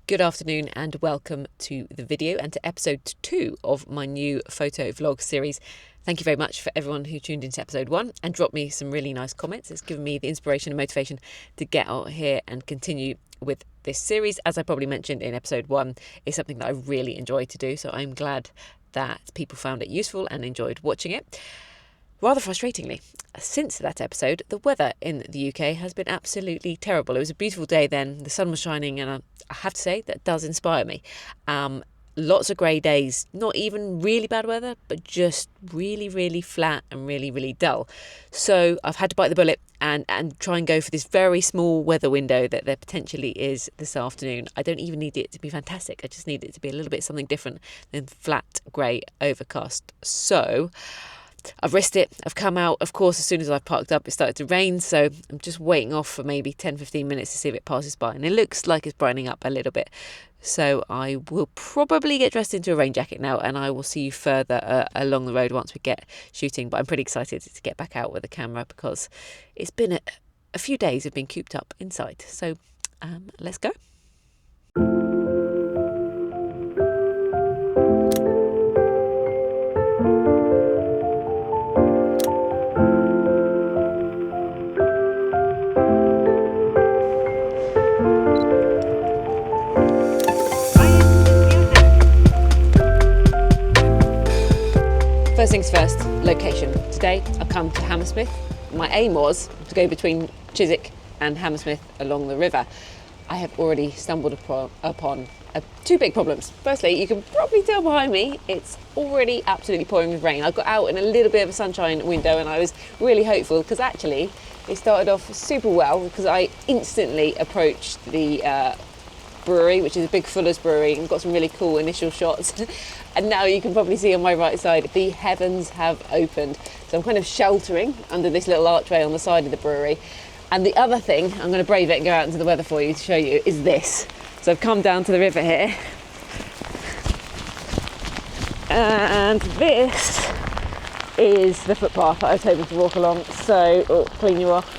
Good afternoon and welcome to the video and to episode 2 of my new photo vlog series. Thank you very much for everyone who tuned into episode 1 and dropped me some really nice comments. It's given me the inspiration and motivation to get out here and continue with this series. As I probably mentioned in episode 1, it's something that I really enjoy to do, so I'm glad that people found it useful and enjoyed watching it. Rather frustratingly, since that episode, the weather in the UK has been absolutely terrible. It was a beautiful day then, the sun was shining, and I have to say that does inspire me. Lots of grey days, not even really bad weather, but just really flat and really dull. So I've had to bite the bullet and try and go for this very small weather window that there potentially is this afternoon. I don't even need it to be fantastic. I just need it to be a little bit something different than flat, grey, overcast. So I've risked it. I've come out. Of course, as soon as I've parked up, it started to rain. So I'm just waiting off for maybe 10-15 minutes to see if it passes by. And it looks like it's brightening up a little bit. So I will probably get dressed into a rain jacket now, and I will see you further along the road once we get shooting. But I'm pretty excited to get back out with the camera because it's been a few days of being cooped up inside. So let's go. First things first, location. Today I've come to Hammersmith. My aim was to go between Chiswick and Hammersmith along the river. I have already stumbled upon two big problems. Firstly, you can probably tell behind me, it's already absolutely pouring with rain. I got out in a little bit of a sunshine window and I was really hopeful because actually it started off super well because I instantly approached the brewery, which is a big Fuller's brewery, and got some really cool initial shots. And now you can probably see on my right side, the heavens have opened. So I'm kind of sheltering under this little archway on the side of the brewery. And the other thing, I'm going to brave it and go out into the weather for you to show you, is this. So I've come down to the river here. And this is the footpath that I was hoping to walk along. So, clean you off.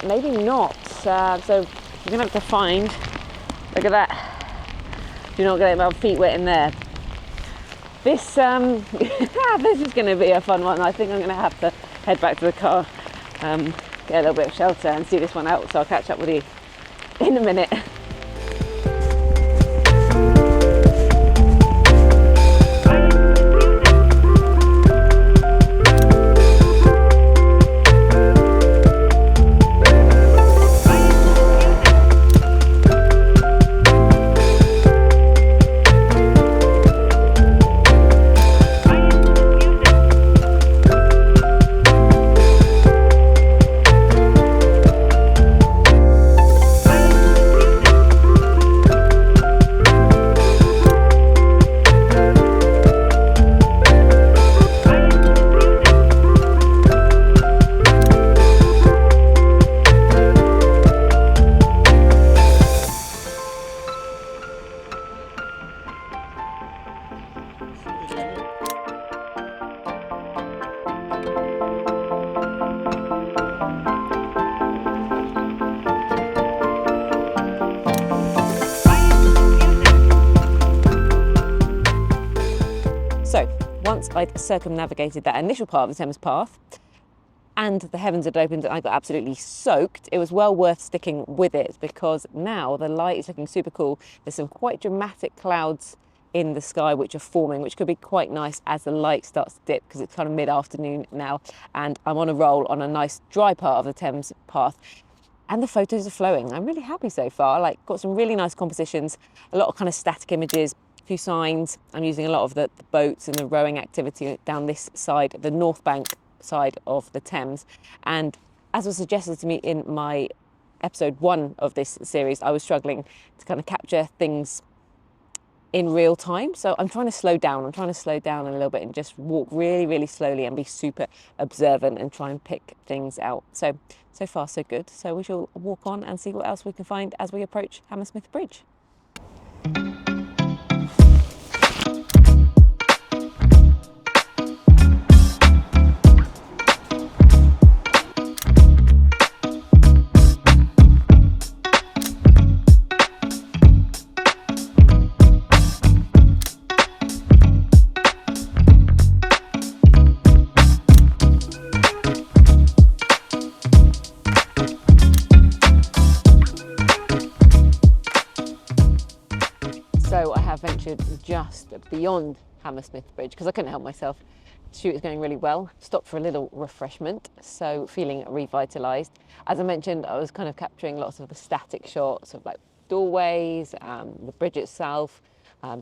Maybe not. So you're going to have to find, look at that. Do not get my feet wet in there. This this is going to be a fun one. I think I'm going to have to head back to the car, get a little bit of shelter and see this one out. So I'll catch up with you in a minute. Once I'd circumnavigated that initial part of the Thames path and the heavens had opened and I got absolutely soaked, it was well worth sticking with it because now the light is looking super cool. There's some quite dramatic clouds in the sky which are forming, which could be quite nice as the light starts to dip because it's kind of mid-afternoon now and I'm on a roll on a nice dry part of the Thames path. And the photos are flowing. I'm really happy so far. Got some really nice compositions, a lot of kind of static images, few signs. I'm using a lot of the boats and the rowing activity down this side, the North Bank side of the Thames. And as was suggested to me in my episode 1 of this series, I was struggling to kind of capture things in real time. So I'm trying to slow down. I'm trying to slow down a little bit and just walk really slowly and be super observant and try and pick things out. So far so good. So we shall walk on and see what else we can find as we approach Hammersmith Bridge. have ventured just beyond Hammersmith Bridge because I couldn't help myself. The shoot is going really well. Stopped for a little refreshment, so feeling revitalised. As I mentioned, I was kind of capturing lots of the static shots of like doorways, the bridge itself,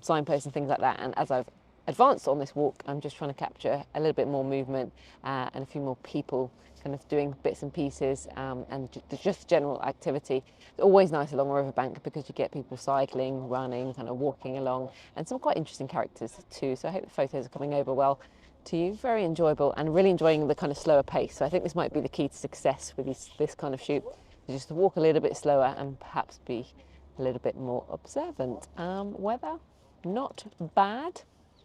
signposts and things like that. And as I've advanced on this walk, I'm just trying to capture a little bit more movement and a few more people kind of doing bits and pieces and just general activity. It's always nice along a riverbank because you get people cycling, running, kind of walking along, and some quite interesting characters too. So I hope the photos are coming over well to you. Very enjoyable and really enjoying the kind of slower pace. So I think this might be the key to success with this kind of shoot, just to walk a little bit slower and perhaps be a little bit more observant. Weather, not bad.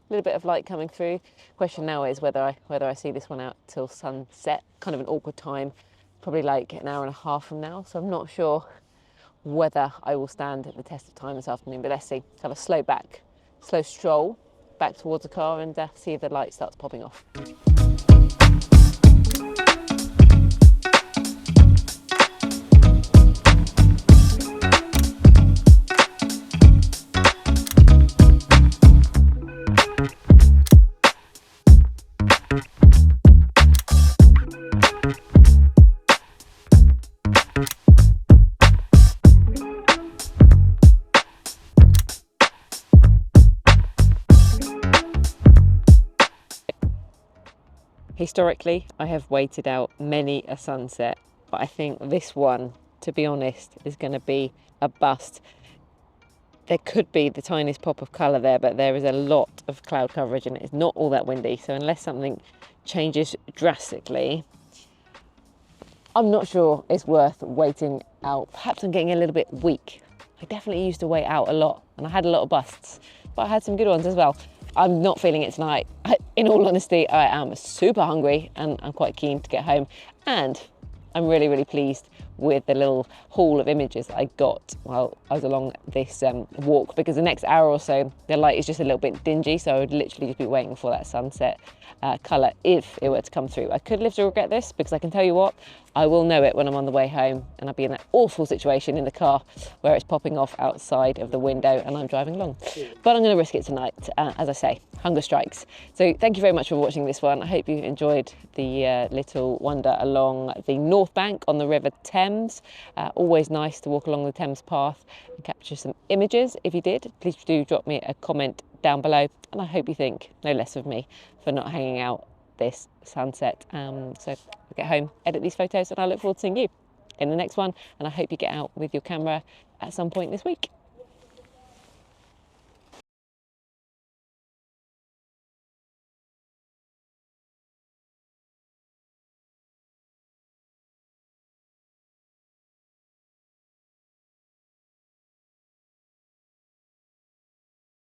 A little bit of light coming through. Question now is whether I see this one out till sunset. Kind of an awkward time, probably like an hour and a half from now. So I'm not sure whether I will stand the test of time this afternoon. But let's see. Have a slow stroll back towards the car and see if the light starts popping off. Historically, I have waited out many a sunset, but I think this one, to be honest, is going to be a bust. There could be the tiniest pop of colour there, but there is a lot of cloud coverage and it's not all that windy. So unless something changes drastically, I'm not sure it's worth waiting out. Perhaps I'm getting a little bit weak. I definitely used to wait out a lot and I had a lot of busts, but I had some good ones as well. I'm not feeling it tonight. In all honesty, I am super hungry and I'm quite keen to get home. And I'm really, really pleased with the little haul of images I got while I was along this walk, because the next hour or so, the light is just a little bit dingy. So I would literally just be waiting for that sunset colour if it were to come through. I could live to regret this, because I can tell you what, I will know it when I'm on the way home and I'll be in that awful situation in the car where it's popping off outside of the window and I'm driving along. But I'm going to risk it tonight. As I say, hunger strikes. So thank you very much for watching this one. I hope you enjoyed the little wander along the north bank on the River Thames. Always nice to walk along the Thames path and capture some images. If you did, please do drop me a comment down below, and I hope you think no less of me for not hanging out this sunset. So I'll get home, edit these photos, and I look forward to seeing you in the next one, and I hope you get out with your camera at some point this week.